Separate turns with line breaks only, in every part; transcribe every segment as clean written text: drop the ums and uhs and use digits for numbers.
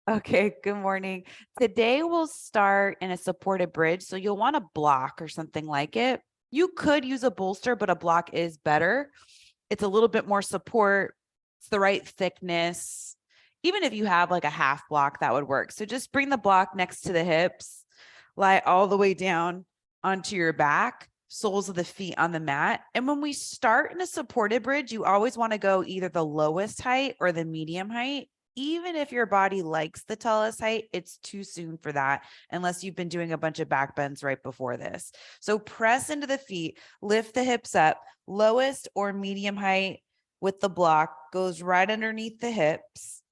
Okay, good morning. Today we'll start in a supported bridge. So you'll want a block or something like it. You could use a bolster, but a block is better. It's a little bit more support. It's the right thickness. Even if you have like a half block, that would work. So just bring the block next to the hips, lie all the way down onto your back, soles of the feet on the mat. And when we start in a supported bridge, you always want to go either the lowest height or the medium height. Even if your body likes the tallest height, it's too soon for that unless you've been doing a bunch of back bends right before this. So press into the feet, lift the hips up, lowest or medium height with the block goes right underneath the hips,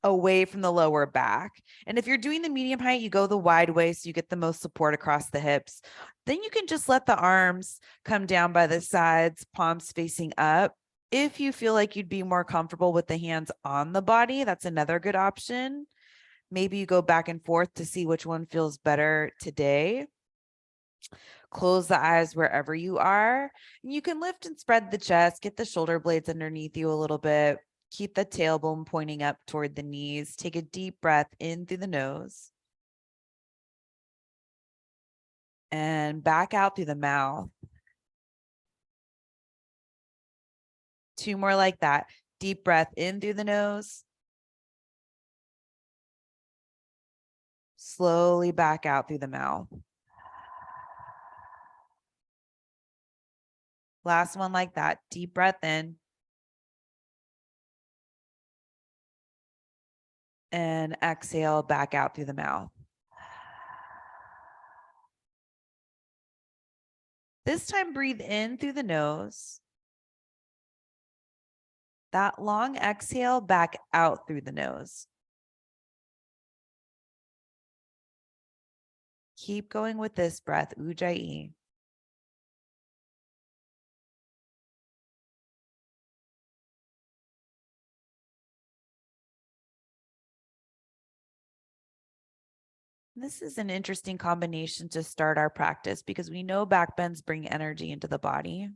away from the lower back. And if you're doing the medium height, you go the wide way so you get the most support across the hips. Then you can just let the arms come down by the sides, palms facing up. If you feel like you'd be more comfortable with the hands on the body, that's another good option. Maybe you go back and forth to see which one feels better today. Close the eyes wherever you are. You can lift and spread the chest, get the shoulder blades underneath you a little bit. Keep the tailbone pointing up toward the knees. Take a deep breath in through the nose and back out through the mouth. Two more like that. Deep breath in through the nose. Slowly back out through the mouth. Last one like that. Deep breath in. And exhale back out through the mouth. This time, breathe in through the nose. That long exhale back out through the nose. Keep going with this breath, Ujjayi. This is an interesting combination to start our practice because we know back bends bring energy into the body,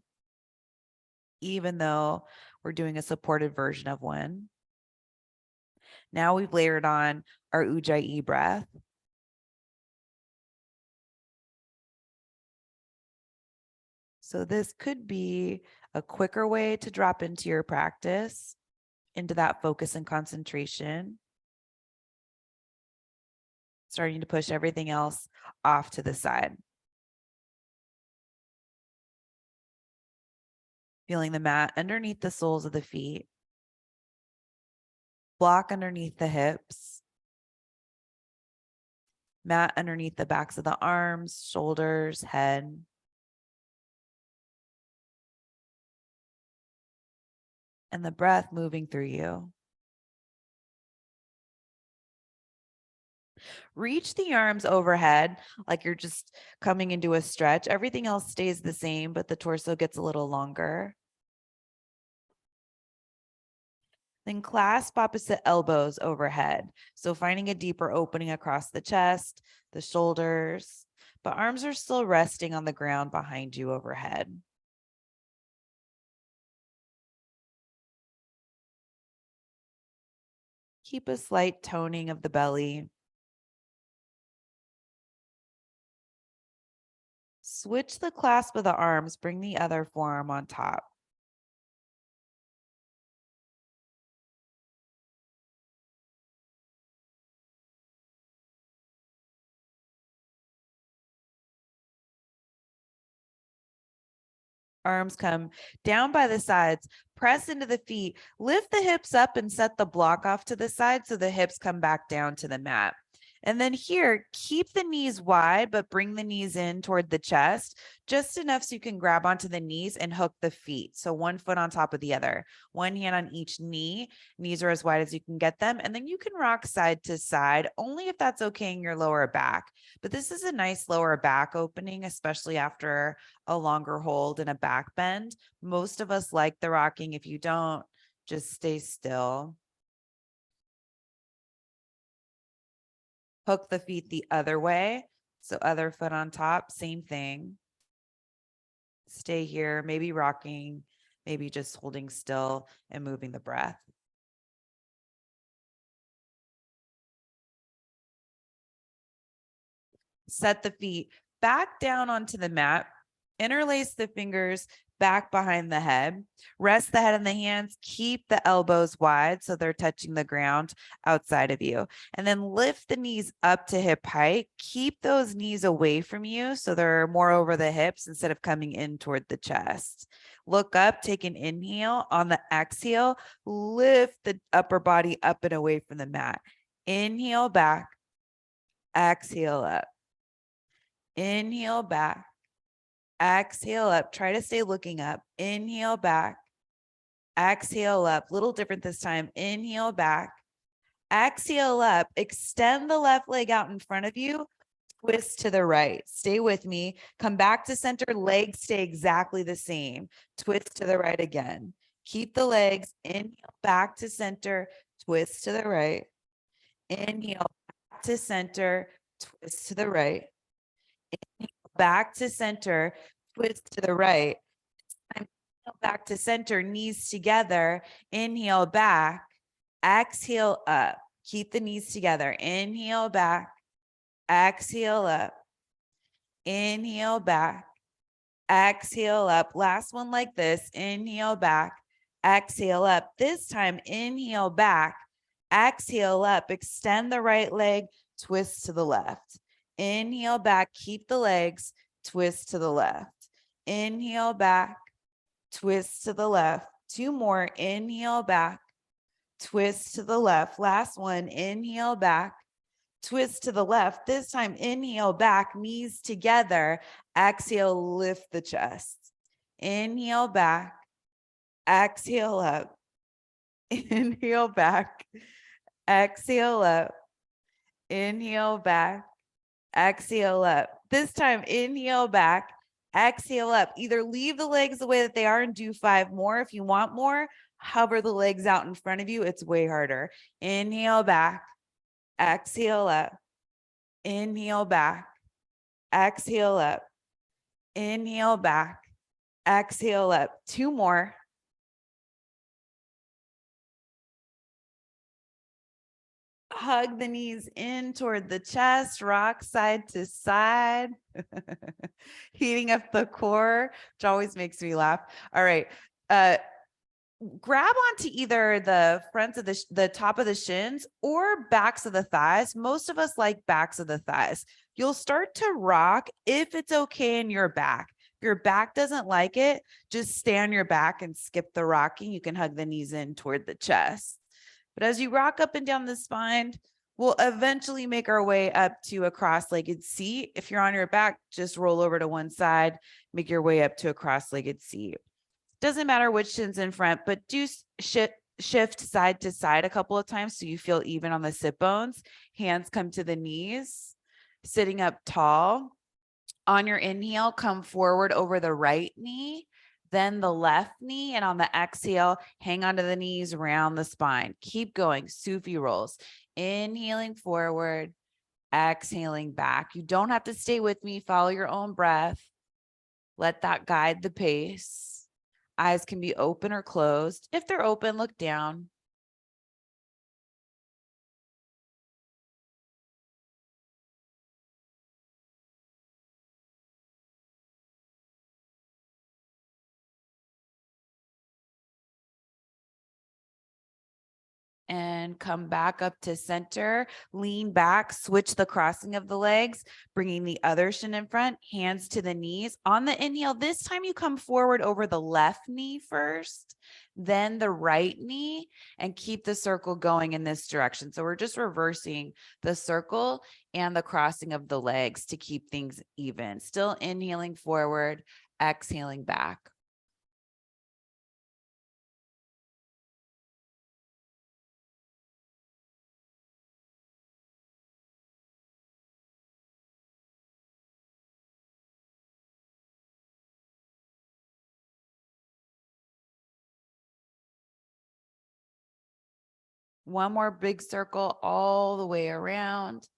even though we're doing a supported version of one. Now we've layered on our Ujjayi breath. So this could be a quicker way to drop into your practice, into that focus and concentration, starting to push everything else off to the side. Feeling the mat underneath the soles of the feet, block underneath the hips, mat underneath the backs of the arms, shoulders, head. And the breath moving through you. Reach the arms overhead like you're just coming into a stretch. Everything else stays the same, but the torso gets a little longer. Then clasp opposite elbows overhead. So finding a deeper opening across the chest, the shoulders, but arms are still resting on the ground behind you overhead. Keep a slight toning of the belly. Switch the clasp of the arms, bring the other forearm on top. Arms come down by the sides, press into the feet, lift the hips up and set the block off to the side so the hips come back down to the mat. And then here, keep the knees wide, but bring the knees in toward the chest, just enough so you can grab onto the knees and hook the feet. So one foot on top of the other, one hand on each knee. Knees are as wide as you can get them. And then you can rock side to side, only if that's okay in your lower back. But this is a nice lower back opening, especially after a longer hold and a back bend. Most of us like the rocking. If you don't, just stay still. Hook the feet the other way. So other foot on top, same thing. Stay here, maybe rocking, maybe just holding still and moving the breath. set the feet back down onto the mat, interlace the fingers back behind the head, rest the head in the hands, keep the elbows wide so they're touching the ground outside of you, and then lift the knees up to hip height. Keep those knees away from you so they're more over the hips instead of coming in toward the chest. Look up, take an inhale. On the exhale, lift the upper body up and away from the mat. Inhale back, exhale up. Inhale back, exhale up. Try to stay looking up. Inhale back, exhale up. Little different this time. Inhale back, exhale up. Extend the left leg out in front of you. Twist to the right. Stay with me. Come back to center. Legs stay exactly the same. Twist to the right again. Keep the legs. Inhale back to center. Twist to the right. Inhale back to center. Twist to the right. Inhale back to center. Twist to the right. Inhale back to center. Knees together. Inhale back. Exhale up. Keep the knees together. Inhale back. Exhale up. Inhale back. Exhale up. Last one like this. Inhale back. Exhale up. This time, inhale back. Exhale up. Extend the right leg. Twist to the left. Inhale back. Keep the legs. Twist to the left. Inhale back. Twist to the left. Two more. Inhale back. Twist to the left. Last one. Inhale back. Twist to the left. This time, inhale back, knees together. Exhale, lift the chest. Inhale back. Exhale up. Inhale back. Exhale up. Inhale back. Exhale up. This time, inhale back. Exhale up. Either leave the legs the way that they are and do 5 more. If you want more, hover the legs out in front of you. It's way harder. Inhale back. Exhale up. Inhale back. Exhale up. Inhale back. Exhale up. 2 more. Hug the knees in toward the chest, rock side to side. Heating up the core, which always makes me laugh. All right. Grab onto either the fronts of the top of the shins or backs of the thighs. Most of us like backs of the thighs. You'll start to rock if it's okay in your back. If your back doesn't like it, just stay on your back and skip the rocking. You can hug the knees in toward the chest. But as you rock up and down the spine, we'll eventually make our way up to a cross-legged seat. If you're on your back, just roll over to one side, make your way up to a cross-legged seat. Doesn't matter which shin's in front, but do shift side to side a couple of times so you feel even on the sit bones. Hands come to the knees, sitting up tall. On your inhale, come forward over the right knee, then the left knee, and on the exhale, hang onto the knees, round the spine. Keep going, Sufi rolls. Inhaling forward, exhaling back. You don't have to stay with me. Follow your own breath. Let that guide the pace. Eyes can be open or closed. If they're open, look down. And come back up to center, lean back, switch the crossing of the legs, bringing the other shin in front, hands to the knees. On the inhale, this time you come forward over the left knee first, then the right knee, and keep the circle going in this direction. So we're just reversing the circle and the crossing of the legs to keep things even. Still inhaling forward, exhaling back. One more big circle all the way around.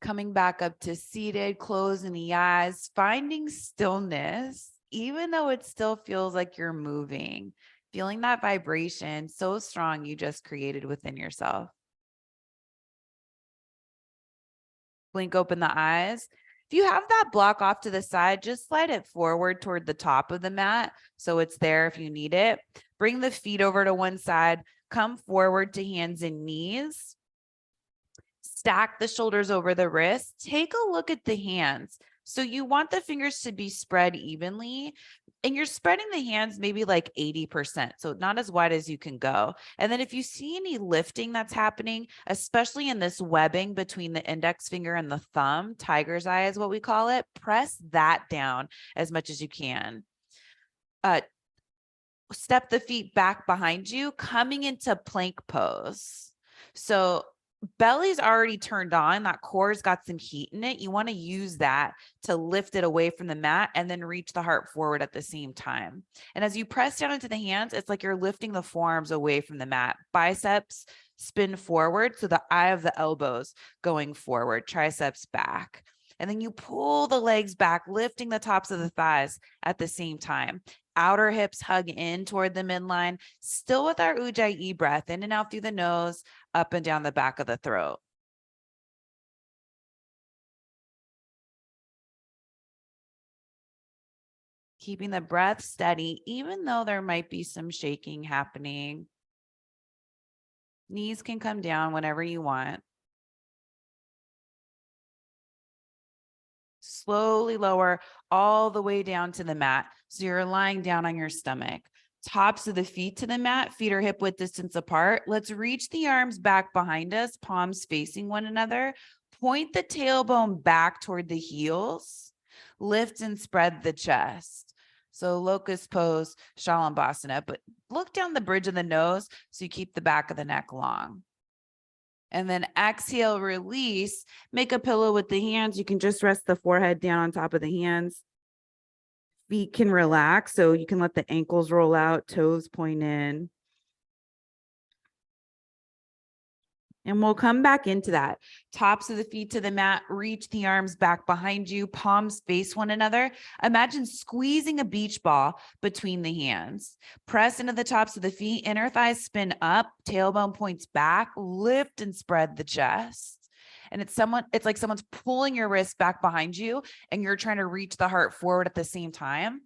Coming back up to seated, closing the eyes, finding stillness, even though it still feels like you're moving, feeling that vibration so strong you just created within yourself. Blink open the eyes. If you have that block off to the side, just slide it forward toward the top of the mat so it's there if you need it. Bring the feet over to one side, come forward to hands and knees. Stack the shoulders over the wrists. Take a look at the hands. So you want the fingers to be spread evenly, and you're spreading the hands maybe like 80%, so not as wide as you can go. And then if you see any lifting that's happening, especially in this webbing between the index finger and the thumb, tiger's eye is what we call it, press that down as much as you can. Step the feet back behind you, coming into plank pose. So belly's already turned on, that core's got some heat in it. You want to use that to lift it away from the mat and then reach the heart forward at the same time. And as you press down into the hands, it's like you're lifting the forearms away from the mat. Biceps spin forward, so the eye of the elbows going forward, triceps back. And then you pull the legs back, lifting the tops of the thighs at the same time. Outer hips hug in toward the midline, still with our Ujjayi breath, in and out through the nose, up and down the back of the throat. Keeping the breath steady, even though there might be some shaking happening. Knees can come down whenever you want. Slowly lower all the way down to the mat. So you're lying down on your stomach. Tops of the feet to the mat, feet are hip width distance apart. Let's reach the arms back behind us, palms facing one another. Point the tailbone back toward the heels. Lift and spread the chest. So locust pose, Shalabhasana, but look down the bridge of the nose so you keep the back of the neck long. And then exhale, release, make a pillow with the hands. You can just rest the forehead down on top of the hands. Feet can relax, so you can let the ankles roll out, toes point in. And we'll come back into that. Tops of the feet to the mat, reach the arms back behind you, palms face one another. Imagine squeezing a beach ball between the hands. Press into the tops of the feet, inner thighs spin up, tailbone points back, lift and spread the chest. And it's like someone's pulling your wrist back behind you and you're trying to reach the heart forward at the same time.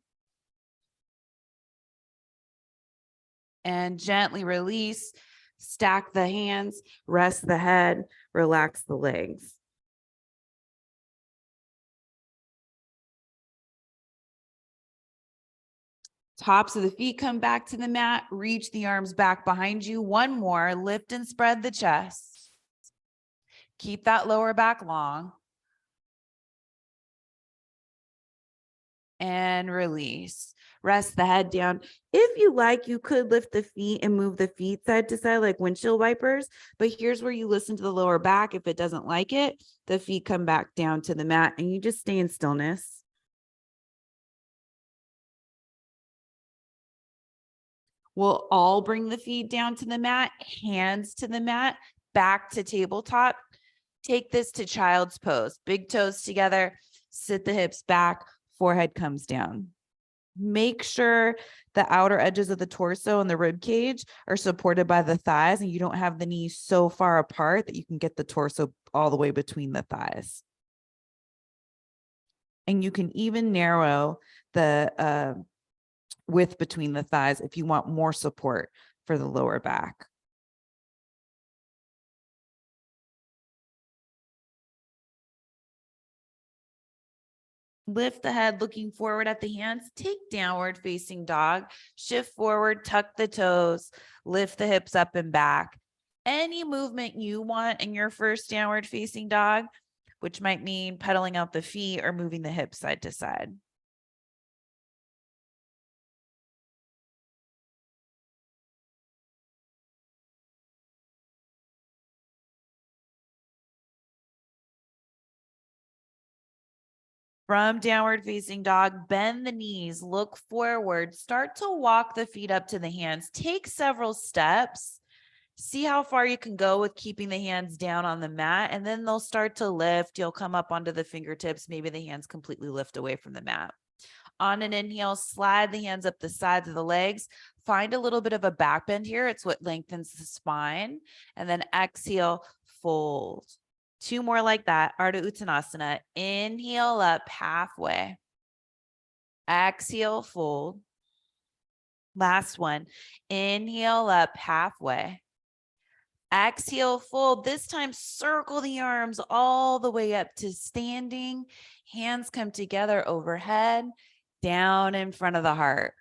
And gently release. Stack the hands, rest the head, relax the legs. Tops of the feet come back to the mat, reach the arms back behind you. One more, lift and spread the chest. Keep that lower back long. And release. Rest the head down. If you like, you could lift the feet and move the feet side to side like windshield wipers, but here's where you listen to the lower back. If it doesn't like it, the feet come back down to the mat and you just stay in stillness. We'll all bring the feet down to the mat, hands to the mat, back to tabletop. Take this to child's pose. Big toes together, sit the hips back, forehead comes down. Make sure the outer edges of the torso and the rib cage are supported by the thighs and you don't have the knees so far apart that you can get the torso all the way between the thighs. And you can even narrow the width between the thighs if you want more support for the lower back. Lift the head, looking forward at the hands. Take downward facing dog. Shift forward, tuck the toes, lift the hips up and back. Any movement you want in your first downward facing dog, which might mean pedaling out the feet or moving the hips side to side. From downward facing dog, bend the knees, look forward, start to walk the feet up to the hands. Take several steps. See how far you can go with keeping the hands down on the mat, and then they'll start to lift. You'll come up onto the fingertips. Maybe the hands completely lift away from the mat. On an inhale, slide the hands up the sides of the legs. Find a little bit of a back bend here. It's what lengthens the spine. And then exhale, fold. 2 more like that. Ardha Uttanasana. Inhale up halfway. Exhale, fold. Last one. Inhale up halfway. Exhale, fold. This time, circle the arms all the way up to standing. Hands come together overhead, down in front of the heart.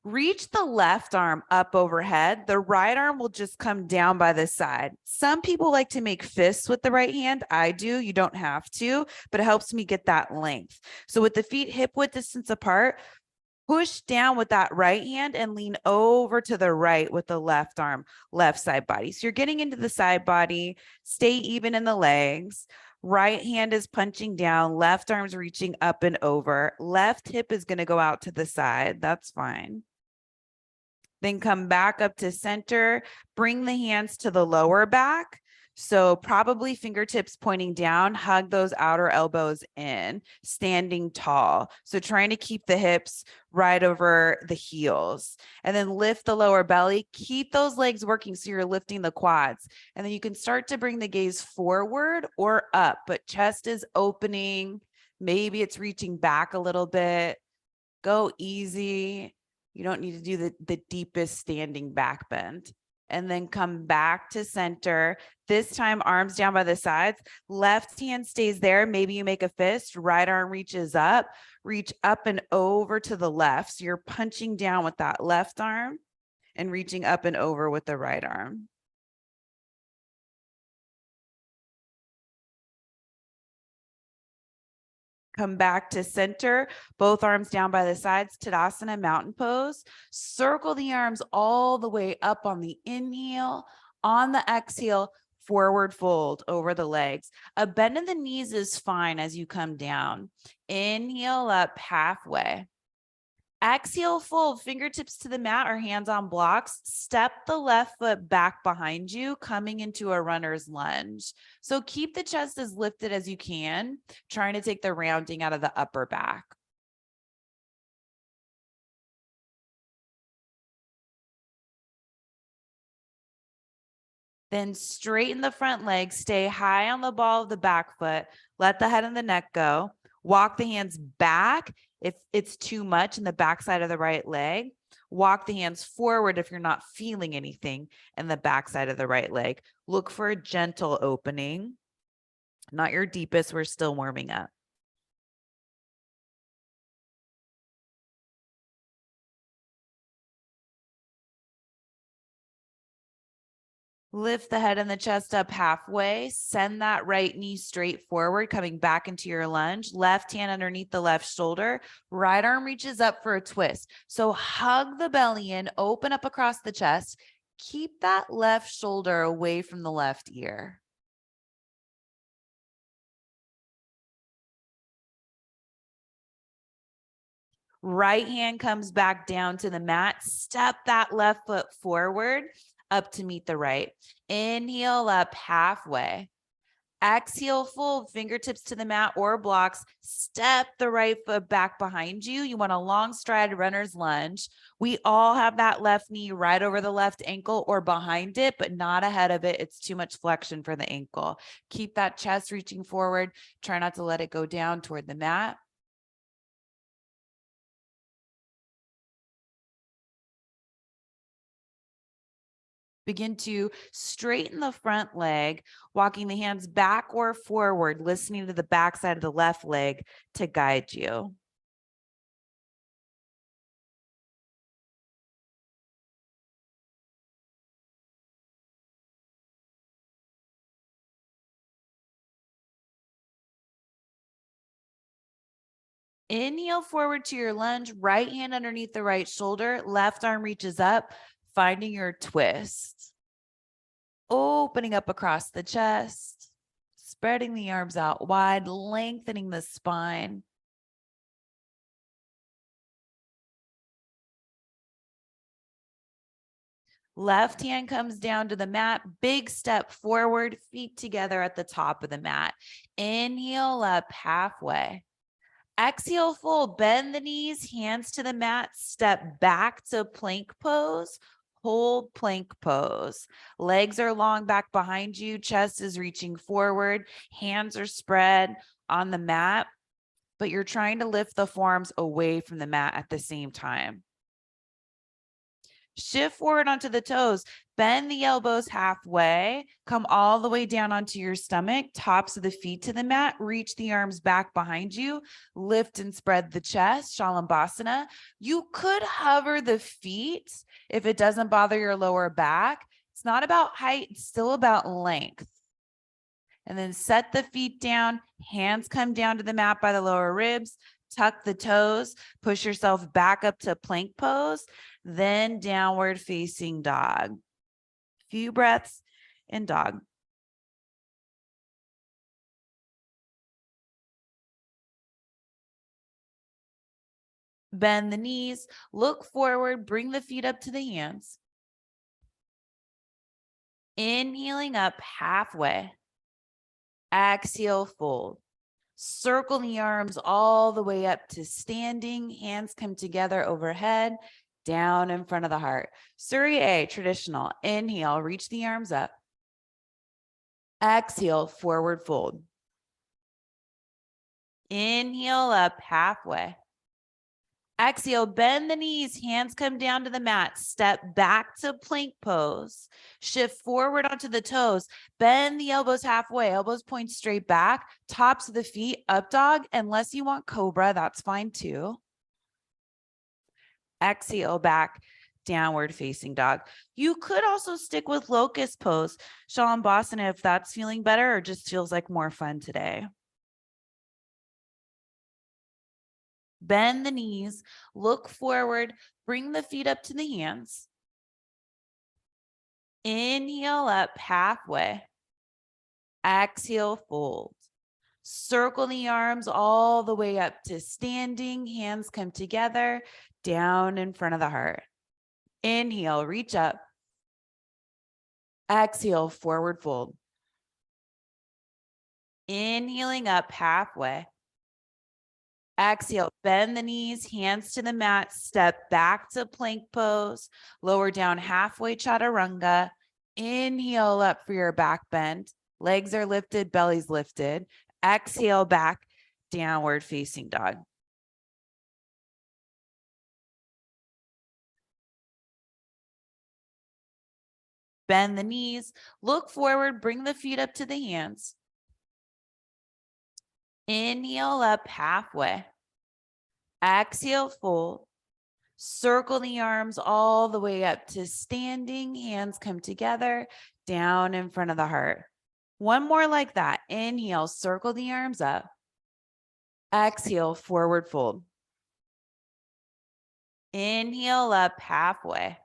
Reach the left arm up overhead. The right arm will just come down by the side. Some people like to make fists with the right hand. I do. You don't have to, but it helps me get that length. So with the feet hip width distance apart, push down with that right hand and lean over to the right with the left arm, left side body. So you're getting into the side body, stay even in the legs. Right hand is punching down, left arm's reaching up and over. Left hip is going to go out to the side. That's fine. Then come back up to center, bring the hands to the lower back. So probably fingertips pointing down, hug those outer elbows in, standing tall. So trying to keep the hips right over the heels, and then lift the lower belly, keep those legs working. So you're lifting the quads, and then you can start to bring the gaze forward or up, but chest is opening. Maybe it's reaching back a little bit. Go easy. You don't need to do the deepest standing back bend. And then come back to center. This time, arms down by the sides. Left hand stays there. Maybe you make a fist. Right arm reaches up. Reach up and over to the left. So you're punching down with that left arm and reaching up and over with the right arm. Come back to center, both arms down by the sides, Tadasana, mountain pose. Circle the arms all the way up on the inhale. On the exhale, forward fold over the legs. A bend in the knees is fine as you come down. Inhale up halfway. Exhale, fold, fingertips to the mat or hands on blocks. Step the left foot back behind you, coming into a runner's lunge. So keep the chest as lifted as you can, trying to take the rounding out of the upper back. Then straighten the front leg, stay high on the ball of the back foot, let the head and the neck go. Walk the hands back if it's too much in the backside of the right leg. Walk the hands forward if you're not feeling anything in the backside of the right leg. Look for a gentle opening, not your deepest. We're still warming up. Lift the head and the chest up halfway. Send that right knee straight forward, coming back into your lunge. Left hand underneath the left shoulder. Right arm reaches up for a twist. So hug the belly in, open up across the chest. Keep that left shoulder away from the left ear. Right hand comes back down to the mat. Step that left foot forward up to meet the right. Inhale up halfway. Exhale, fold, fingertips to the mat or blocks. Step the right foot back behind you. You want a long stride runner's lunge. We all have that left knee right over the left ankle or behind it, but not ahead of it. It's too much flexion for the ankle. Keep that chest reaching forward. Try not to let it go down toward the mat. Begin to straighten the front leg, walking the hands back or forward, listening to the back side of the left leg to guide you. Inhale forward to your lunge, right hand underneath the right shoulder, left arm reaches up, finding your twist. Opening up across the chest, spreading the arms out wide, lengthening the spine. Left hand comes down to the mat, big step forward, feet together at the top of the mat. Inhale up halfway. Exhale, fold, bend the knees, hands to the mat, step back to plank pose. hold plank pose. Legs are long back behind you, chest is reaching forward, hands are spread on the mat, but you're trying to lift the forearms away from the mat at the same time. Shift forward onto the toes, bend the elbows halfway, come all the way down onto your stomach, tops of the feet to the mat, reach the arms back behind you, lift and spread the chest, Shalabhasana. You could hover the feet if it doesn't bother your lower back. It's not about height, it's still about length. And then set the feet down, hands come down to the mat by the lower ribs, tuck the toes, push yourself back up to plank pose, then downward facing dog. Few breaths in dog. Bend the knees, look forward, bring the feet up to the hands. Inhaling up halfway. Exhale, fold. Circle the arms all the way up to standing. Hands come together overhead, down in front of the heart. Surya A, traditional. Inhale, reach the arms up. Exhale, forward fold. Inhale up halfway. Exhale, bend the knees, hands come down to the mat, step back to plank pose, shift forward onto the toes, bend the elbows halfway, elbows point straight back, tops of the feet, up dog. Unless you want cobra, that's fine too. Exhale back, downward facing dog. You could also stick with locust pose, Shalabhasana, if that's feeling better or just feels like more fun today. Bend the knees, look forward, bring the feet up to the hands. Inhale up halfway. Exhale, fold. Circle the arms all the way up to standing. Hands come together, down in front of the heart. Inhale, reach up. Exhale, forward fold. Inhaling up halfway. Exhale, bend the knees, hands to the mat, step back to plank pose, lower down halfway, chaturanga. Inhale up for your back bend. Legs are lifted, belly's lifted. Exhale back, downward facing dog. Bend the knees, look forward, bring the feet up to the hands. Inhale up halfway. Exhale, fold. Circle the arms all the way up to standing. Hands come together, down in front of the heart. One more like that. Inhale, circle the arms up. Exhale, forward fold. Inhale up halfway.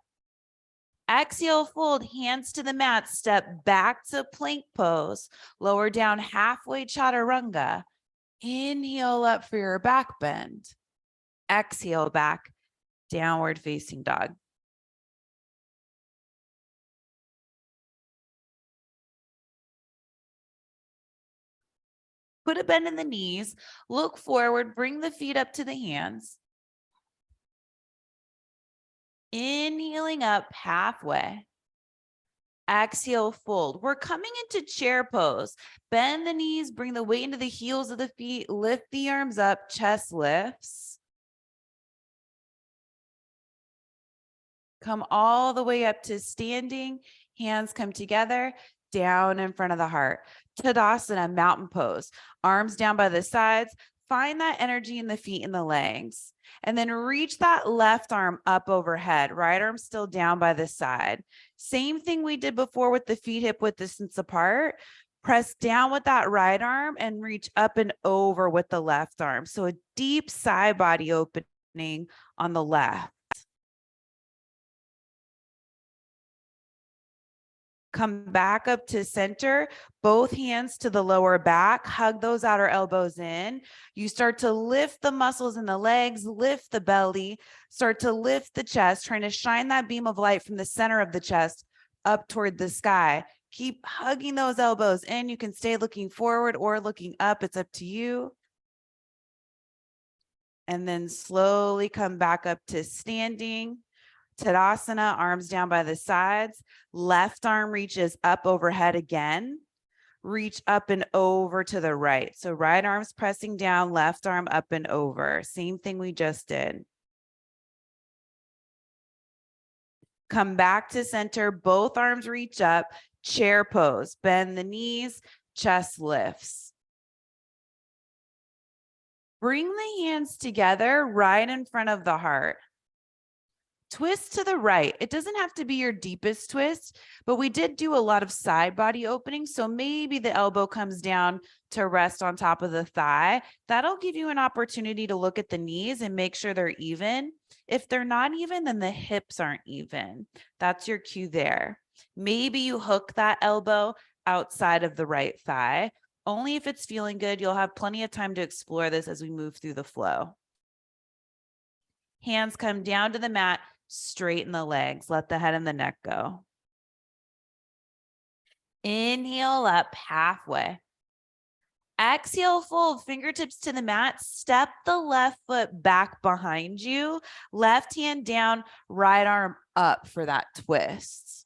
Exhale, fold, hands to the mat, step back to plank pose, lower down halfway, chaturanga. Inhale up for your back bend. Exhale back, downward facing dog. Put a bend in the knees, look forward, bring the feet up to the hands. Inhaling up halfway. Exhale, fold. We're coming into chair pose. Bend the knees, bring the weight into the heels of the feet, lift the arms up, chest lifts. Come all the way up to standing, hands come together, down in front of the heart. Tadasana, mountain pose. Arms down by the sides. Find that energy in the feet and the legs. And then reach that left arm up overhead. Right arm still down by the side. Same thing we did before with the feet hip width distance apart. Press down with that right arm and reach up and over with the left arm. So a deep side body opening on the left. Come back up to center, both hands to the lower back, hug those outer elbows in. You start to lift the muscles in the legs, lift the belly, start to lift the chest, trying to shine that beam of light from the center of the chest up toward the sky. Keep hugging those elbows in. You can stay looking forward or looking up. It's up to you. And then slowly come back up to standing. Tadasana, arms down by the sides. Left arm reaches up overhead again. Reach up and over to the right. So right arm's pressing down, left arm up and over. Same thing we just did. Come back to center, both arms reach up, chair pose. Bend the knees, chest lifts. Bring the hands together right in front of the heart. Twist to the right. It doesn't have to be your deepest twist, but we did do a lot of side body opening. So maybe the elbow comes down to rest on top of the thigh. That'll give you an opportunity to look at the knees and make sure they're even. If they're not even, then the hips aren't even. That's your cue there. Maybe you hook that elbow outside of the right thigh. Only if it's feeling good. You'll have plenty of time to explore this as we move through the flow. Hands come down to the mat. Straighten the legs. Let the head and the neck go. Inhale up halfway. Exhale, fold fingertips to the mat. Step the left foot back behind you. Left hand down, right arm up for that twist.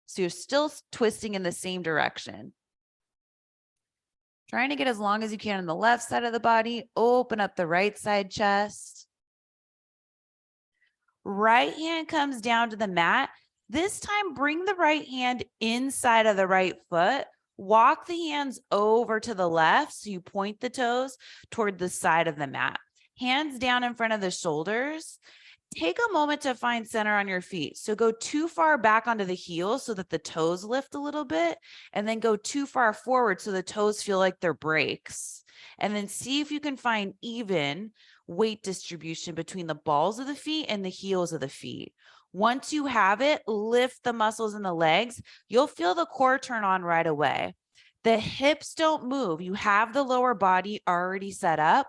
So you're still twisting in the same direction. Trying to get as long as you can on the left side of the body. Open up the right side chest. Right hand comes down to the mat. This time, bring the right hand inside of the right foot. Walk the hands over to the left. So you point the toes toward the side of the mat. Hands down in front of the shoulders. Take a moment to find center on your feet. So go too far back onto the heels so that the toes lift a little bit, and then go too far forward so the toes feel like they're brakes. And then see if you can find even weight distribution between the balls of the feet and the heels of the feet. Once you have it, lift the muscles in the legs. You'll feel the core turn on right away. The hips don't move. You have the lower body already set up.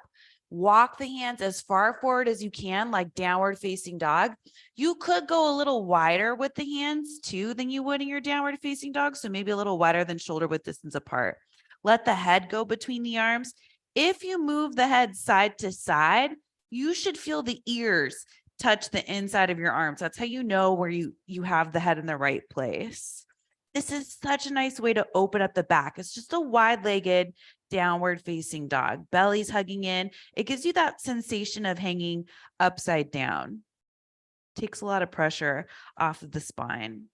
Walk the hands as far forward as you can, like downward facing dog. You could go a little wider with the hands too than you would in your downward facing dog. So maybe a little wider than shoulder width distance apart. Let the head go between the arms. If you move the head side to side, you should feel the ears touch the inside of your arms. That's how you know where you have the head in the right place. This is such a nice way to open up the back. It's just a wide-legged downward facing dog. Belly's hugging in. It gives you that sensation of hanging upside down. Takes a lot of pressure off of the spine.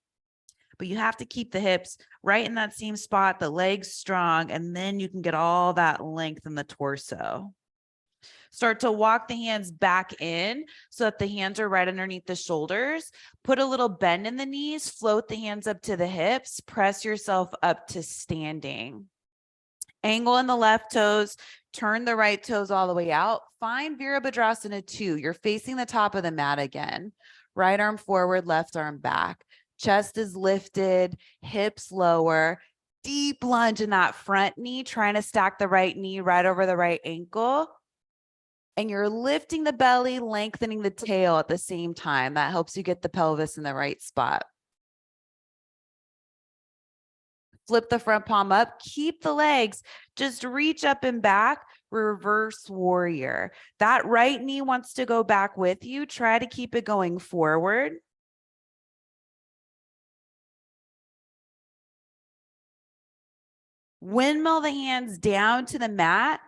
But you have to keep the hips right in that same spot, the legs strong, and then you can get all that length in the torso. Start to walk the hands back in so that the hands are right underneath the shoulders. Put a little bend in the knees, float the hands up to the hips, press yourself up to standing. Angle in the left toes, turn the right toes all the way out. Find Virabhadrasana 2. You're facing the top of the mat again. Right arm forward, left arm back. Chest is lifted, hips lower. Deep lunge in that front knee, trying to stack the right knee right over the right ankle. And you're lifting the belly, lengthening the tail at the same time. That helps you get the pelvis in the right spot. Flip the front palm up, keep the legs, just reach up and back, reverse warrior. That right knee wants to go back with you. Try to keep it going forward. Windmill the hands down to the mat.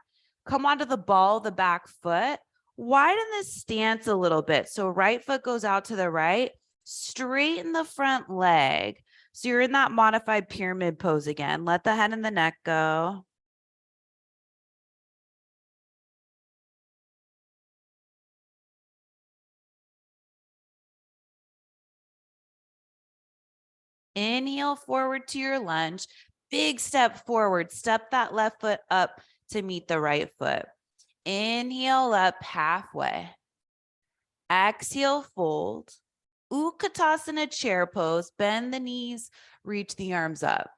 Come onto the ball of the back foot. Widen this stance a little bit. So right foot goes out to the right. Straighten the front leg. So you're in that modified pyramid pose again. Let the head and the neck go. Inhale forward to your lunge. Big step forward. Step that left foot up to meet the right foot. Inhale up halfway. Exhale, fold. Utkatasana chair pose. Bend the knees, reach the arms up.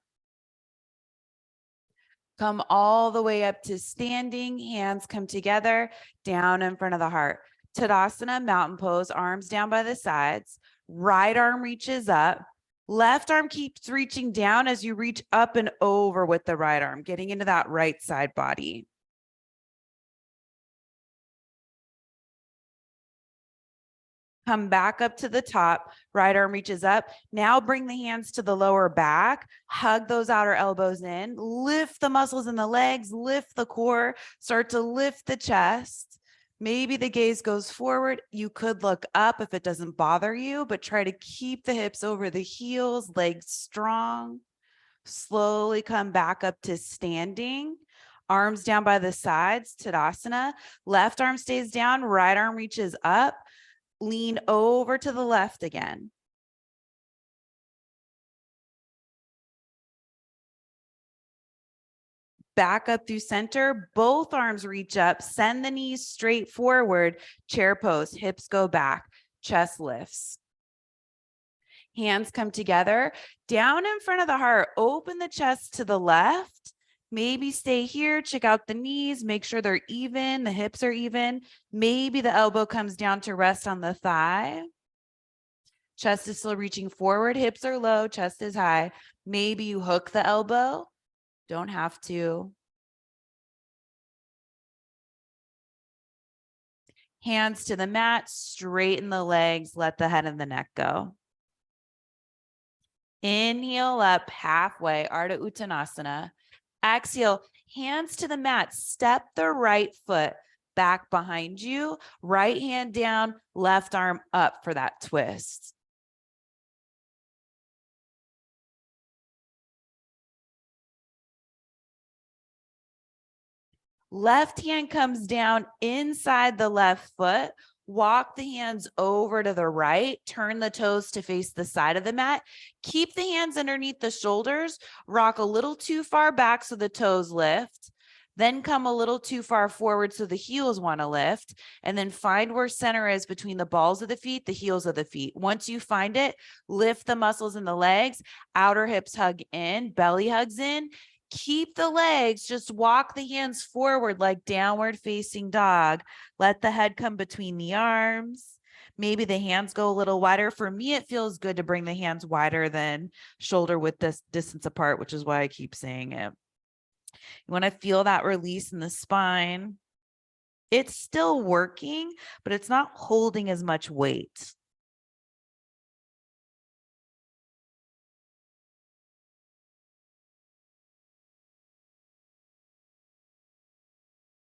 Come all the way up to standing. Hands come together, down in front of the heart. Tadasana, mountain pose, arms down by the sides. Right arm reaches up. Left arm keeps reaching down as you reach up and over with the right arm, getting into that right side body. Come back up to the top, right arm reaches up. Now bring the hands to the lower back, hug those outer elbows in, lift the muscles in the legs, lift the core, start to lift the chest. Maybe the gaze goes forward. You could look up if it doesn't bother you, but try to keep the hips over the heels, legs strong. Slowly come back up to standing. Arms down by the sides, Tadasana. Left arm stays down, right arm reaches up. Lean over to the left again. Back up through center, both arms reach up, send the knees straight forward, chair pose, hips go back, chest lifts. Hands come together, down in front of the heart, open the chest to the left. Maybe stay here, check out the knees, make sure they're even, the hips are even. Maybe the elbow comes down to rest on the thigh. Chest is still reaching forward, hips are low, chest is high. Maybe you hook the elbow, don't have to. Hands to the mat, straighten the legs, let the head and the neck go. Inhale up halfway, Ardha Uttanasana. Exhale, hands to the mat, step the right foot back behind you, right hand down, left arm up for that twist. Left hand comes down inside the left foot. Walk the hands over to the right. Turn the toes to face the side of the mat. Keep the hands underneath the shoulders. Rock a little too far back so the toes lift. Then come a little too far forward so the heels want to lift. And then find where center is between the balls of the feet, the heels of the feet. Once you find it, lift the muscles in the legs. Outer hips hug in, belly hugs in. Keep the legs, just walk the hands forward like downward facing dog. Let the head come between the arms. Maybe the hands go a little wider. For me, it feels good to bring the hands wider than shoulder width this distance apart, which is why I keep saying it. You want to feel that release in the spine. It's still working, but it's not holding as much weight.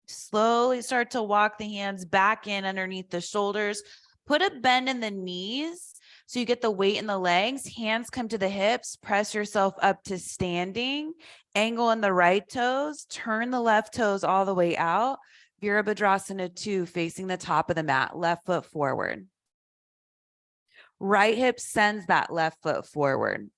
Slowly start to walk the hands back in underneath the shoulders. Put a bend in the knees so you get the weight in the legs. Hands come to the hips. Press yourself up to standing. Angle in the right toes. Turn the left toes all the way out. Virabhadrasana 2, facing the top of the mat. Left foot forward. Right hip sends that left foot forward.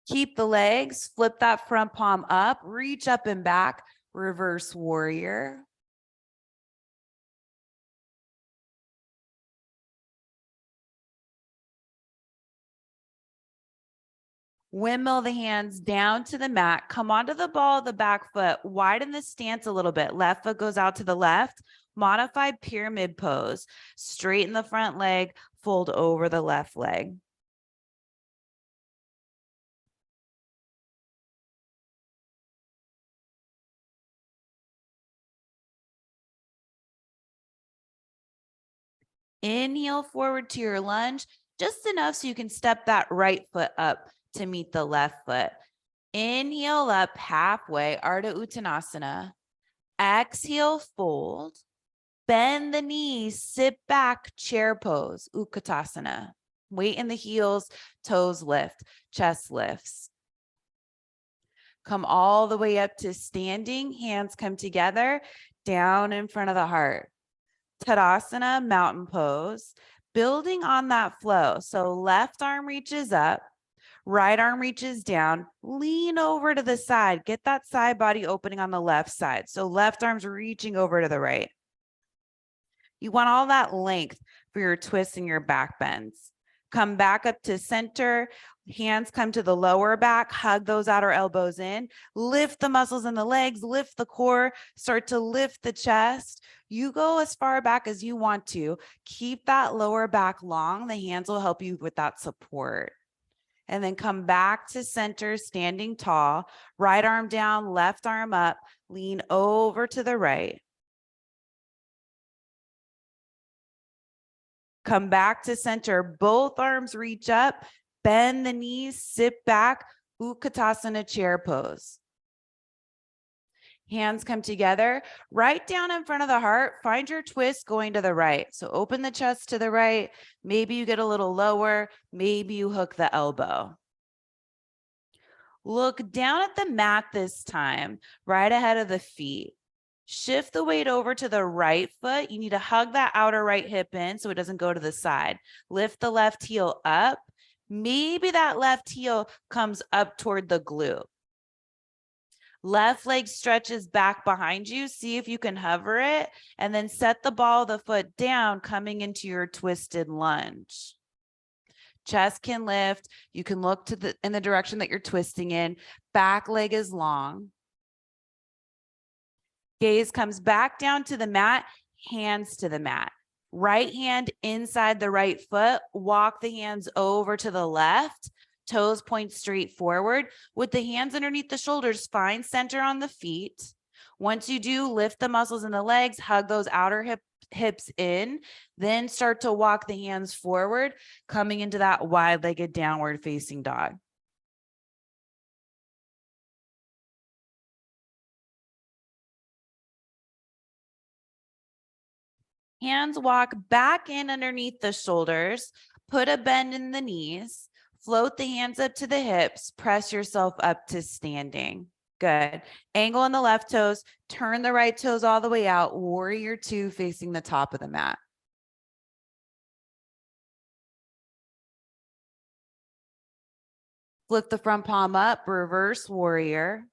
Keep the legs, flip that front palm up, reach up and back, reverse warrior. Windmill the hands down to the mat, come onto the ball of the back foot, widen the stance a little bit. Left foot goes out to the left, modified pyramid pose. Straighten the front leg, fold over the left leg. Inhale forward to your lunge, just enough so you can step that right foot up to meet the left foot. Inhale up halfway, Ardha Uttanasana. Exhale, fold. Bend the knees, sit back, chair pose, Utkatasana. Weight in the heels, toes lift, chest lifts. Come all the way up to standing, hands come together, down in front of the heart. Tadasana, mountain pose, building on that flow. So left arm reaches up, right arm reaches down, lean over to the side, get that side body opening on the left side. So left arm's reaching over to the right. You want all that length for your twists and your back bends. Come back up to center. Hands come to the lower back. Hug those outer elbows in. Lift the muscles in the legs. Lift the core. Start to lift the chest. You go as far back as you want to. Keep that lower back long. The hands will help you with that support. And then come back to center, standing tall. Right arm down, left arm up. Lean over to the right. Come back to center. Both arms reach up, bend the knees, sit back, Utkatasana chair pose. Hands come together, right down in front of the heart. Find your twist going to the right. So open the chest to the right. Maybe you get a little lower. Maybe you hook the elbow. Look down at the mat this time, right ahead of the feet. Shift the weight over to the right foot. You need to hug that outer right hip in so it doesn't go to the side. Lift the left heel up. Maybe that left heel comes up toward the glute. Left leg stretches back behind you. See if you can hover it, and then set the ball of the foot down, coming into your twisted lunge. Chest can lift. You can look in the direction that you're twisting in. Back leg is long. Gaze comes back down to the mat, hands to the mat. Right hand inside the right foot. Walk the hands over to the left. Toes point straight forward. With the hands underneath the shoulders, find center on the feet. Once you do, lift the muscles in the legs, hug those outer hips in, then start to walk the hands forward, coming into that wide-legged downward facing dog. Hands walk back in underneath the shoulders, put a bend in the knees, float the hands up to the hips, press yourself up to standing. Good. Angle on the left toes, turn the right toes all the way out, warrior two facing the top of the mat. Flip the front palm up, reverse warrior.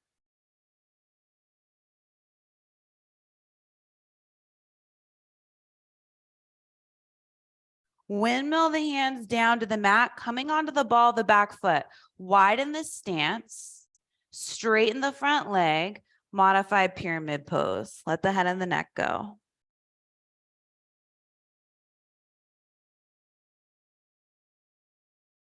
Windmill the hands down to the mat, coming onto the ball of the back foot. Widen the stance, straighten the front leg, modify pyramid pose. Let the head and the neck go.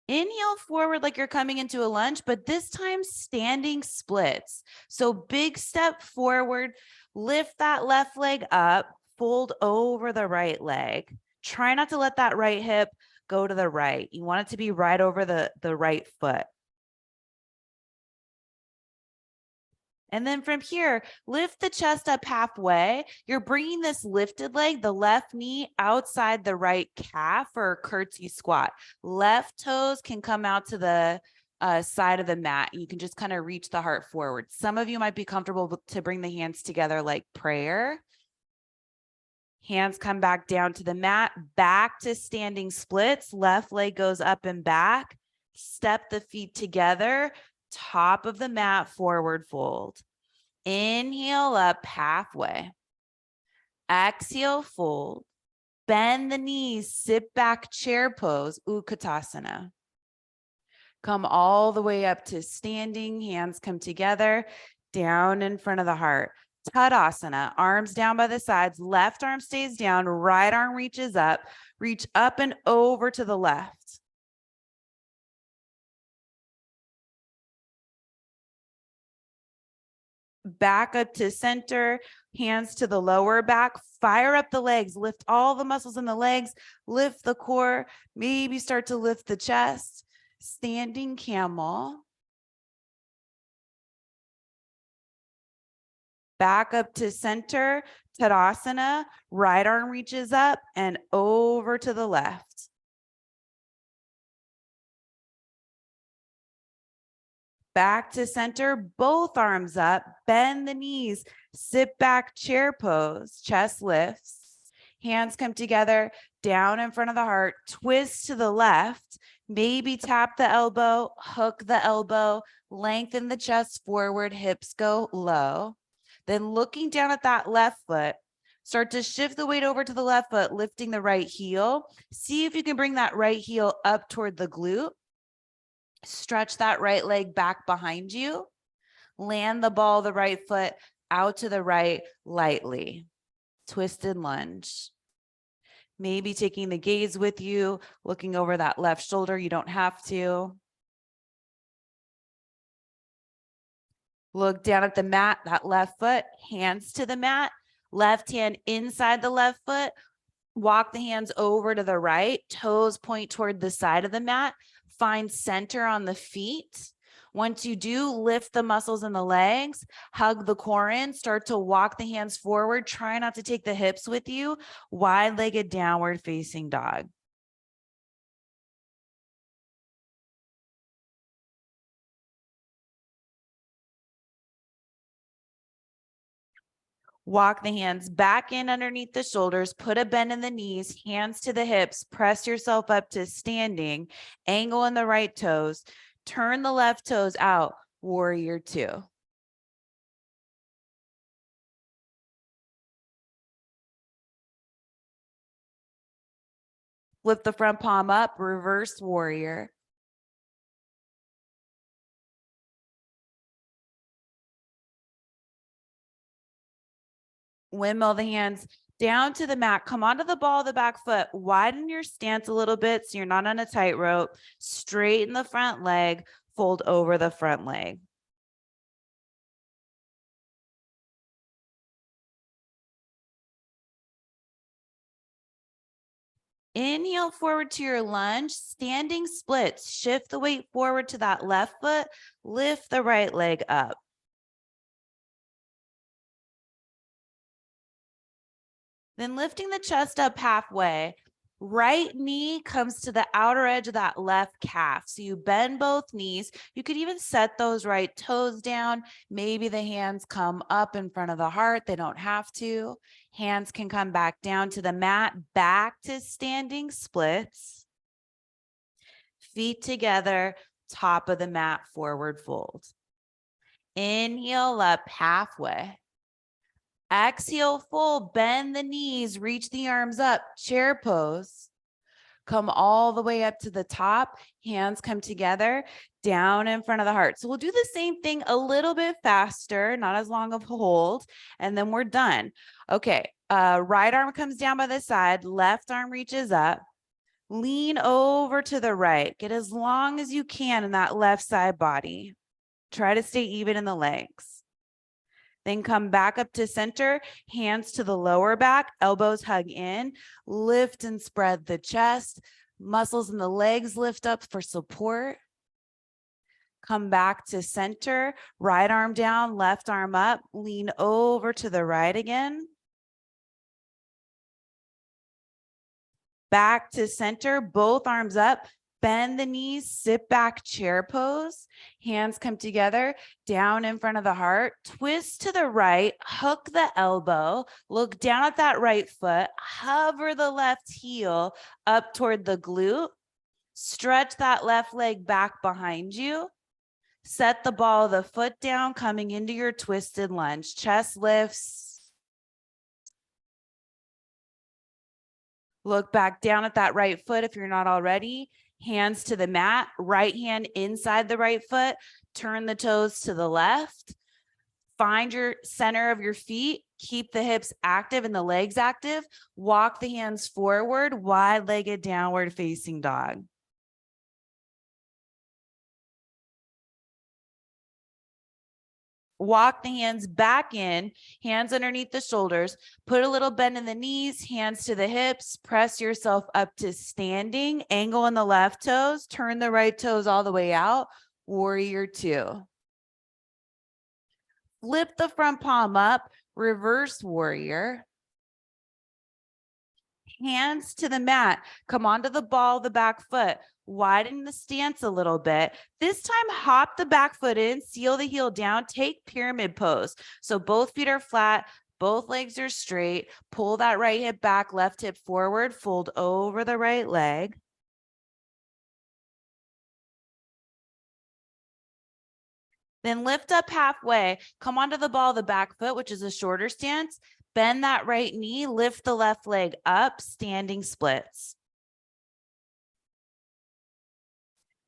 Inhale forward like you're coming into a lunge, but this time standing splits. So big step forward, lift that left leg up, fold over the right leg. Try not to let that right hip go to the right. You want it to be right over the right foot. And then from here, lift the chest up halfway. You're bringing this lifted leg, the left knee outside the right calf for a curtsy squat. Left toes can come out to the side of the mat. You can just kind of reach the heart forward. Some of you might be comfortable to bring the hands together like prayer. Hands come back down to the mat, back to standing splits. Left leg goes up and back. Step the feet together, top of the mat, forward fold. Inhale up halfway. Exhale, fold. Bend the knees, sit back, chair pose, Utkatasana. Come all the way up to standing, hands come together, down in front of the heart. Tadasana, arms down by the sides, left arm stays down, right arm reaches up, reach up and over to the left. Back up to center, hands to the lower back, fire up the legs, lift all the muscles in the legs, lift the core, maybe start to lift the chest. Standing camel. Back up to center, Tadasana, right arm reaches up and over to the left. Back to center, both arms up, bend the knees, sit back, chair pose, chest lifts. Hands come together, down in front of the heart, twist to the left, maybe tap the elbow, hook the elbow, lengthen the chest forward, hips go low. Then looking down at that left foot, start to shift the weight over to the left foot, lifting the right heel. See if you can bring that right heel up toward the glute. Stretch that right leg back behind you. Land the ball of the right foot out to the right lightly. Twisted lunge. Maybe taking the gaze with you, looking over that left shoulder. You don't have to. Look down at the mat, that left foot, hands to the mat, left hand inside the left foot. Walk the hands over to the right, toes point toward the side of the mat, find center on the feet. Once you do, lift the muscles in the legs, hug the core in, start to walk the hands forward. Try not to take the hips with you. Wide-legged downward facing dog. Walk the hands back in underneath the shoulders, put a bend in the knees, hands to the hips, press yourself up to standing, angle in the right toes, turn the left toes out, warrior two. Flip the front palm up, reverse warrior. Windmill the hands down to the mat. Come onto the ball of the back foot. Widen your stance a little bit so you're not on a tightrope. Straighten the front leg. Fold over the front leg. Inhale forward to your lunge. Standing splits. Shift the weight forward to that left foot. Lift the right leg up. Then lifting the chest up halfway. Right knee comes to the outer edge of that left calf. So you bend both knees. You could even set those right toes down. Maybe the hands come up in front of the heart. They don't have to. Hands can come back down to the mat, back to standing splits. Feet together, top of the mat, forward fold. Inhale up halfway. Exhale, full, bend the knees, reach the arms up, chair pose. Come all the way up to the top, hands come together, down in front of the heart. So we'll do the same thing a little bit faster, not as long of a hold, and then we're done. Okay, right arm comes down by the side, left arm reaches up, lean over to the right. Get as long as you can in that left side body. Try to stay even in the legs. Then come back up to center, hands to the lower back, elbows hug in, lift and spread the chest, muscles in the legs lift up for support. Come back to center, right arm down, left arm up, lean over to the right again. Back to center, both arms up, bend the knees, sit back, chair pose. Hands come together, down in front of the heart. Twist to the right, hook the elbow, look down at that right foot, hover the left heel up toward the glute. Stretch that left leg back behind you. Set the ball of the foot down, coming into your twisted lunge. Chest lifts. Look back down at that right foot if you're not already. Hands to the mat, right hand inside the right foot. Turn the toes to the left. Find your center of your feet. Keep the hips active and the legs active. Walk the hands forward, wide-legged downward facing dog. Walk the hands back in, hands underneath the shoulders, put a little bend in the knees, hands to the hips, press yourself up to standing, angle in the left toes, turn the right toes all the way out, warrior two. Flip the front palm up, reverse warrior. Hands to the mat, come onto the ball of the back foot, widen the stance a little bit. This time, hop the back foot in, seal the heel down, take pyramid pose. So both feet are flat, both legs are straight. Pull that right hip back, left hip forward, fold over the right leg. Then lift up halfway, come onto the ball of the back foot, which is a shorter stance. Bend that right knee, lift the left leg up, standing splits.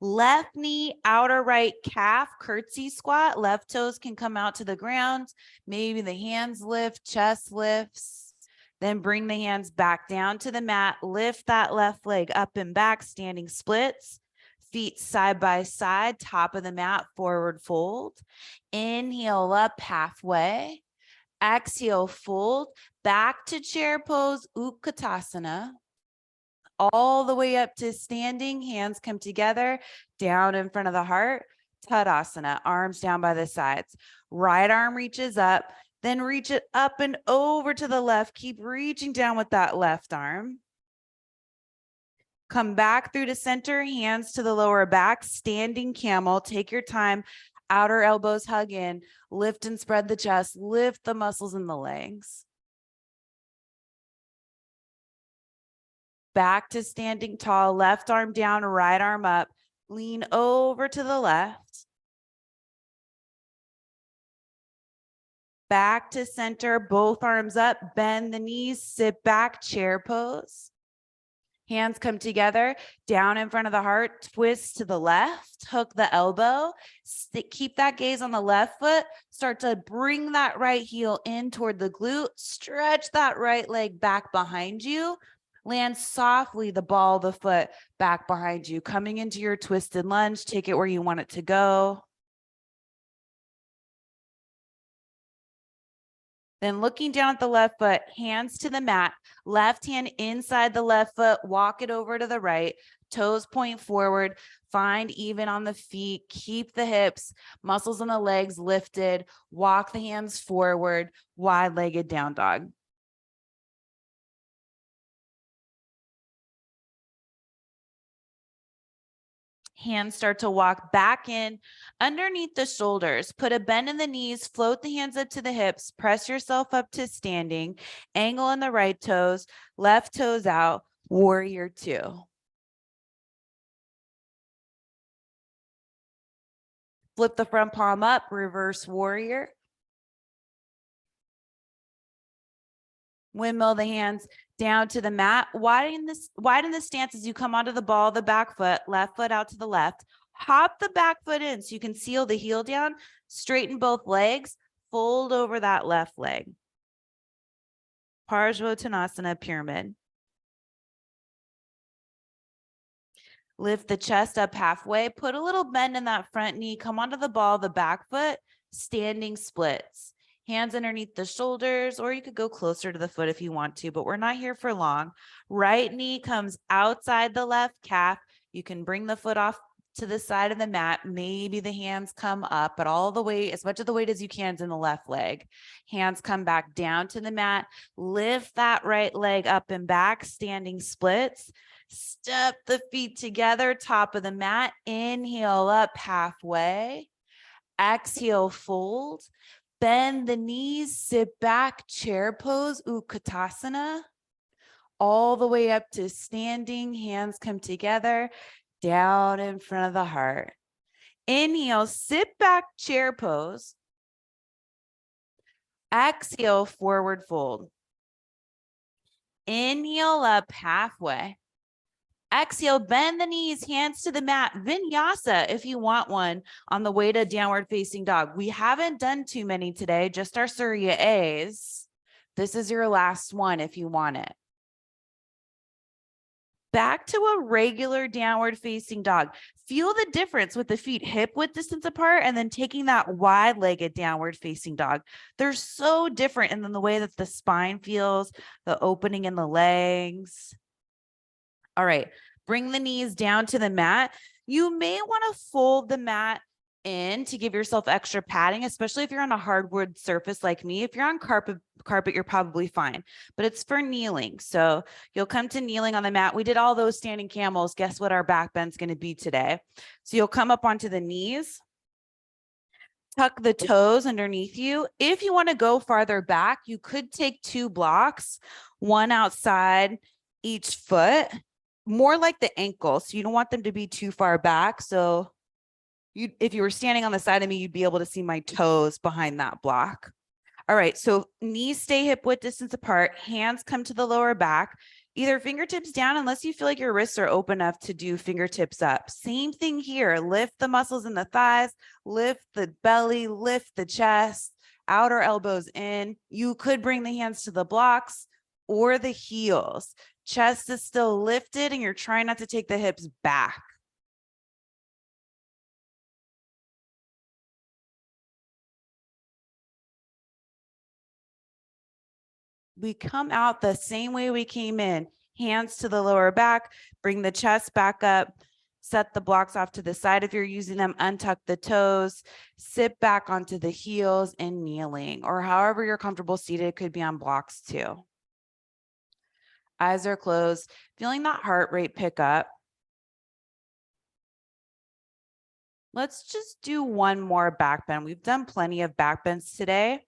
Left knee, outer right calf, curtsy squat. Left toes can come out to the ground. Maybe the hands lift, chest lifts. Then bring the hands back down to the mat. Lift that left leg up and back, standing splits. Feet side by side, top of the mat, forward fold. Inhale up halfway. Exhale, fold. Back to chair pose, Utkatasana. All the way up to standing, hands come together, down in front of the heart. Tadasana, arms down by the sides. Right arm reaches up, then reach it up and over to the left. Keep reaching down with that left arm. Come back through to center, hands to the lower back, standing camel. Take your time. Outer elbows hug in, lift and spread the chest, lift the muscles in the legs. Back to standing tall, left arm down, right arm up. Lean over to the left. Back to center, both arms up, bend the knees, sit back, chair pose. Hands come together, down in front of the heart, twist to the left, hook the elbow, keep that gaze on the left foot, start to bring that right heel in toward the glute, stretch that right leg back behind you, land softly the ball of the foot back behind you, coming into your twisted lunge, take it where you want it to go. Then looking down at the left foot, hands to the mat, left hand inside the left foot, walk it over to the right, toes point forward, find even on the feet, keep the hips, muscles in the legs lifted, walk the hands forward, wide-legged down dog. Hands start to walk back in underneath the shoulders. Put a bend in the knees, float the hands up to the hips, press yourself up to standing, angle in the right toes, left toes out, warrior two. Flip the front palm up, reverse warrior. Windmill the hands down to the mat. Widen the stance as you come onto the ball, the back foot, left foot out to the left. Hop the back foot in so you can seal the heel down. Straighten both legs. Fold over that left leg. Parsvottanasana pyramid. Lift the chest up halfway. Put a little bend in that front knee. Come onto the ball, the back foot, standing splits. Hands underneath the shoulders, or you could go closer to the foot if you want to, but we're not here for long. Right knee comes outside the left calf. You can bring the foot off to the side of the mat. Maybe the hands come up, but all the way, as much of the weight as you can is in the left leg. Hands come back down to the mat. Lift that right leg up and back, standing splits. Step the feet together, top of the mat. Inhale up halfway. Exhale, fold. Bend the knees, sit back, chair pose, Utkatasana. All the way up to standing, hands come together, down in front of the heart. Inhale, sit back, chair pose. Exhale, forward fold. Inhale up halfway. Exhale, bend the knees, hands to the mat. Vinyasa, if you want one, on the way to downward facing dog. We haven't done too many today, just our Surya A's. This is your last one if you want it. Back to a regular downward facing dog. Feel the difference with the feet hip width distance apart and then taking that wide-legged downward facing dog. They're so different in the way that the spine feels, the opening in the legs. All right, bring the knees down to the mat. You may want to fold the mat in to give yourself extra padding, especially if you're on a hardwood surface like me. If you're on carpet, you're probably fine, but it's for kneeling. So you'll come to kneeling on the mat. We did all those standing camels. Guess what our back bend's going to be today? So you'll come up onto the knees, tuck the toes underneath you. If you want to go farther back, you could take two blocks, one outside each foot, more like the ankle. So you don't want them to be too far back. So if you were standing on the side of me, you'd be able to see my toes behind that block. All right, so knees stay hip width distance apart, hands come to the lower back, either fingertips down unless you feel like your wrists are open enough to do fingertips up. Same thing here, lift the muscles in the thighs, lift the belly, lift the chest, outer elbows in. You could bring the hands to the blocks or the heels. Chest is still lifted and you're trying not to take the hips back. we come out the same way we came in. Hands to the lower back, bring the chest back up, set the blocks off to the side if you're using them, untuck the toes, sit back onto the heels and kneeling, or however you're comfortable seated. It could be on blocks too. Eyes are closed, feeling that heart rate pick up. Let's just do one more back bend. We've done plenty of back bends today.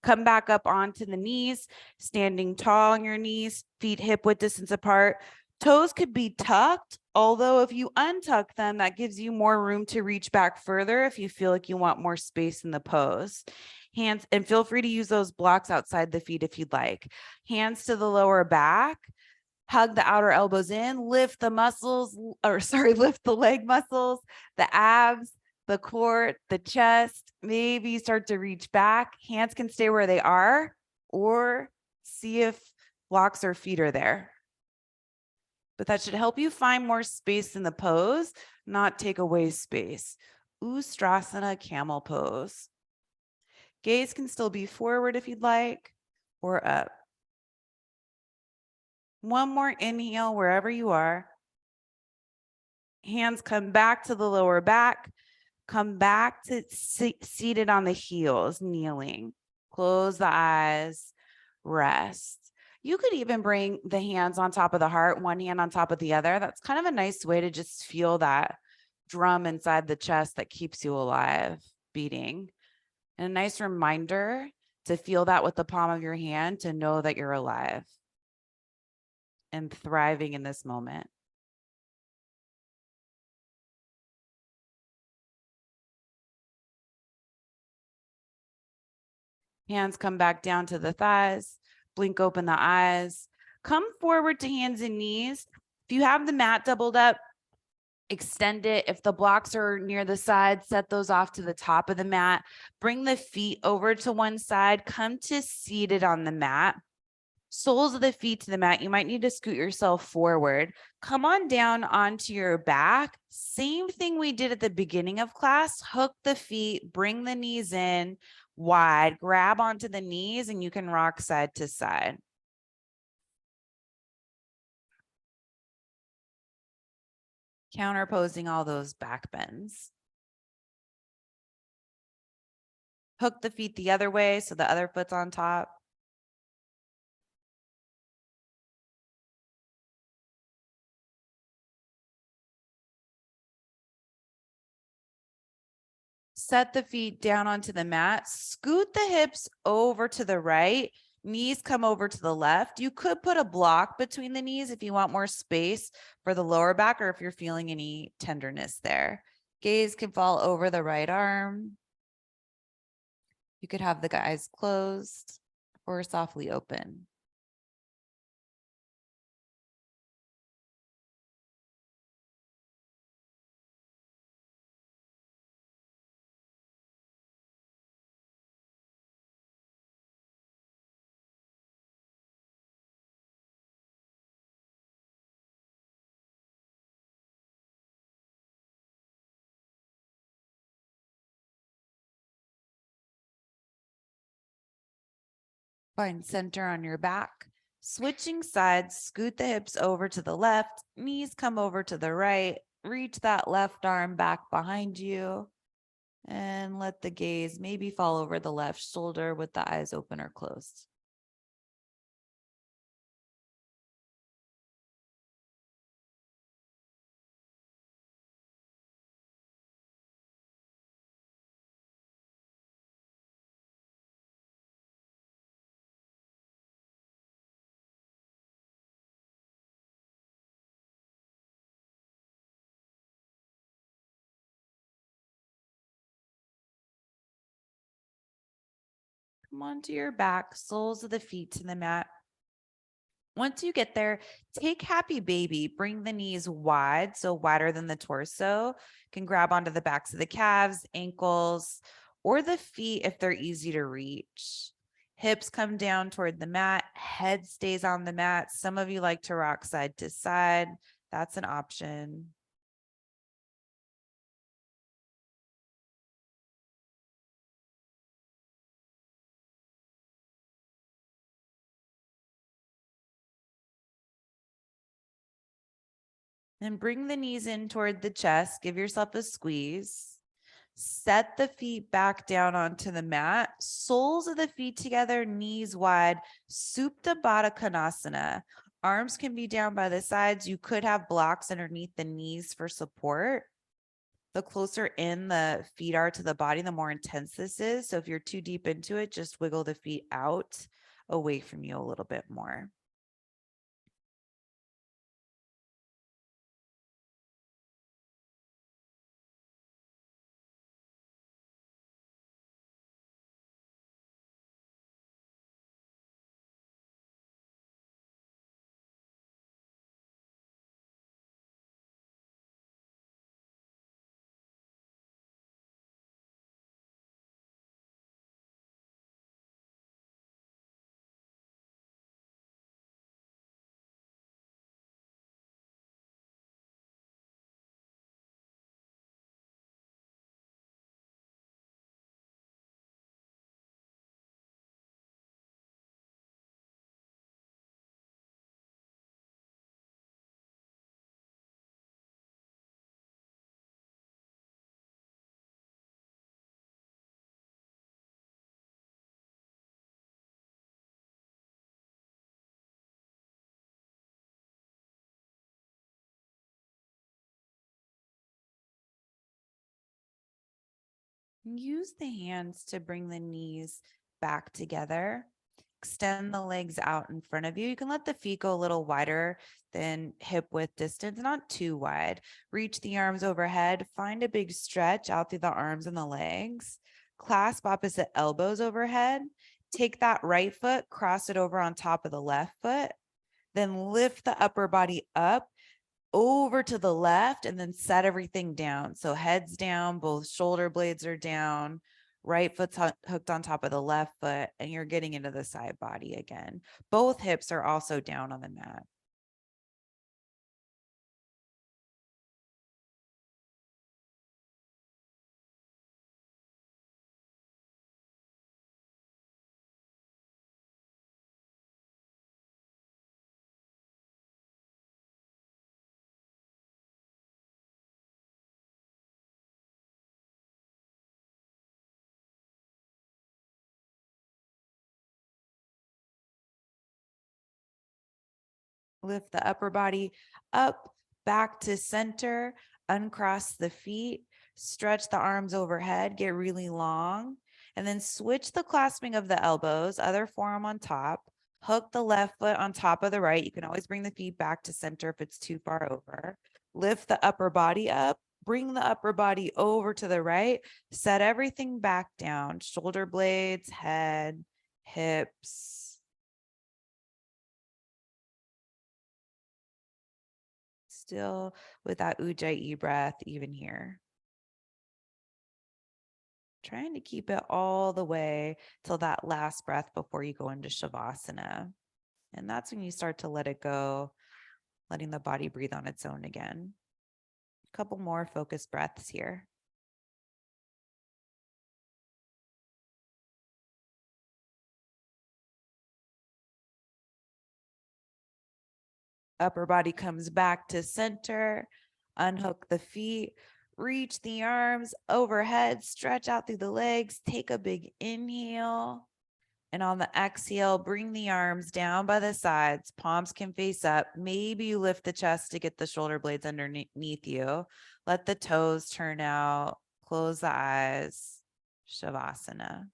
Come back up onto the knees, standing tall on your knees, feet hip width distance apart. Toes could be tucked, although if you untuck them, that gives you more room to reach back further if you feel like you want more space in the pose. Hands, and feel free to use those blocks outside the feet if you'd like. Hands to the lower back. Hug the outer elbows in, lift the muscles, lift the leg muscles, the abs, the core, the chest. Maybe start to reach back. Hands can stay where they are, or see if blocks or feet are there. But that should help you find more space in the pose, not take away space. Ustrasana camel pose. Gaze can still be forward if you'd like, or up. One more inhale wherever you are. Hands come back to the lower back. Come back to seated on the heels, kneeling. Close the eyes, rest. You could even bring the hands on top of the heart, one hand on top of the other. That's kind of a nice way to just feel that drum inside the chest that keeps you alive, beating. And a nice reminder to feel that with the palm of your hand, to know that you're alive and thriving in this moment. Hands come back down to the thighs, blink open the eyes, come forward to hands and knees. If you have the mat doubled up, extend it. If the blocks are near the side, set those off to the top of the mat. Bring the feet over to one side, come to seated on the mat. Soles of the feet to the mat. You might need to scoot yourself forward. Come on down onto your back. Same thing we did at the beginning of class. Hook the feet, bring the knees in wide, grab onto the knees, and you can rock side to side. Counterposing all those back bends. Hook the feet the other way so the other foot's on top. Set the feet down onto the mat. Scoot the hips over to the right. Knees come over to the left. You could put a block between the knees if you want more space for the lower back, or if you're feeling any tenderness there. Gaze can fall over the right arm. You could have the eyes closed or softly open. Find center on your back. Switching sides, scoot the hips over to the left, knees come over to the right, reach that left arm back behind you, and let the gaze maybe fall over the left shoulder with the eyes open or closed. Come onto your back, soles of the feet to the mat. Once you get there, take happy baby, bring the knees wide, so wider than the torso. Can grab onto the backs of the calves, ankles, or the feet if they're easy to reach. Hips come down toward the mat, head stays on the mat. Some of you like to rock side to side. That's an option. Then bring the knees in toward the chest. Give yourself a squeeze. Set the feet back down onto the mat. Soles of the feet together, knees wide. Supta Baddha Konasana. Arms can be down by the sides. You could have blocks underneath the knees for support. The closer in the feet are to the body, the more intense this is. So if you're too deep into it, just wiggle the feet out away from you a little bit more. Use the hands to bring the knees back together. Extend the legs out in front of you. You can let the feet go a little wider than hip width distance, not too wide. Reach the arms overhead. Find a big stretch out through the arms and the legs. Clasp opposite elbows overhead. Take that right foot, cross it over on top of the left foot. Then lift the upper body up over to the left and then set everything down. So head's down, both shoulder blades are down, right foot's hooked on top of the left foot, and you're getting into the side body again. Both hips are also down on the mat. Lift the upper body up, back to center, uncross the feet, stretch the arms overhead, get really long, and then switch the clasping of the elbows, other forearm on top, hook the left foot on top of the right. You can always bring the feet back to center if it's too far over. Lift the upper body up, bring the upper body over to the right, set everything back down, shoulder blades, head, hips. Still with that ujjayi breath, even here. Trying to keep it all the way till that last breath before you go into Shavasana. And that's when you start to let it go, letting the body breathe on its own again. A couple more focused breaths here. Upper body comes back to center. Unhook the feet. Reach the arms overhead. Stretch out through the legs. Take a big inhale. And on the exhale, bring the arms down by the sides. Palms can face up. Maybe you lift the chest to get the shoulder blades underneath you. Let the toes turn out. Close the eyes. Shavasana.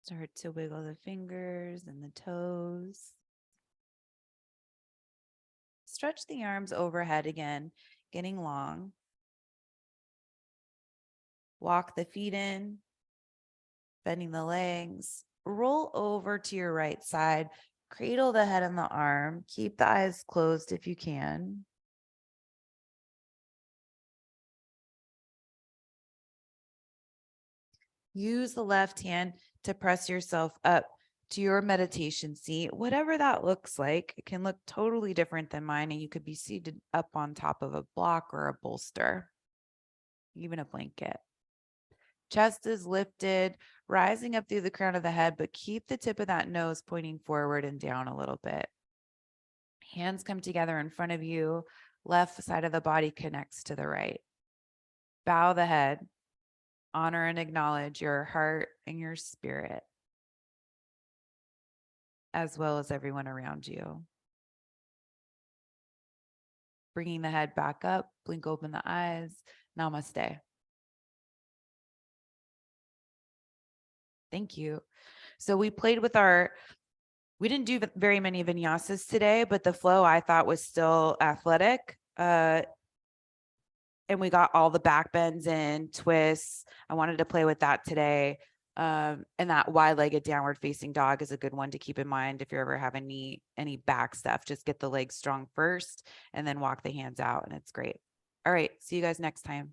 Start to wiggle the fingers and the toes. Stretch the arms overhead again, getting long. Walk the feet in, bending the legs. Roll over to your right side. Cradle the head on the arm. Keep the eyes closed if you can. Use the left hand to press yourself up to your meditation seat, whatever that looks like. It can look totally different than mine, and you could be seated up on top of a block or a bolster, even a blanket. Chest is lifted, rising up through the crown of the head, but keep the tip of that nose pointing forward and down a little bit. Hands come together in front of you. Left side of the body connects to the right. Bow the head. Honor and acknowledge your heart and your spirit, as well as everyone around you. Bringing the head back up, blink open the eyes. Namaste. Thank you. So we played with we didn't do very many vinyasas today, but the flow I thought was still athletic. And we got all the back bends in, twists. I wanted to play with that today. And that wide-legged downward facing dog is a good one to keep in mind if you're ever having any back stuff. Just get the legs strong first and then walk the hands out, and it's great. All right, see you guys next time.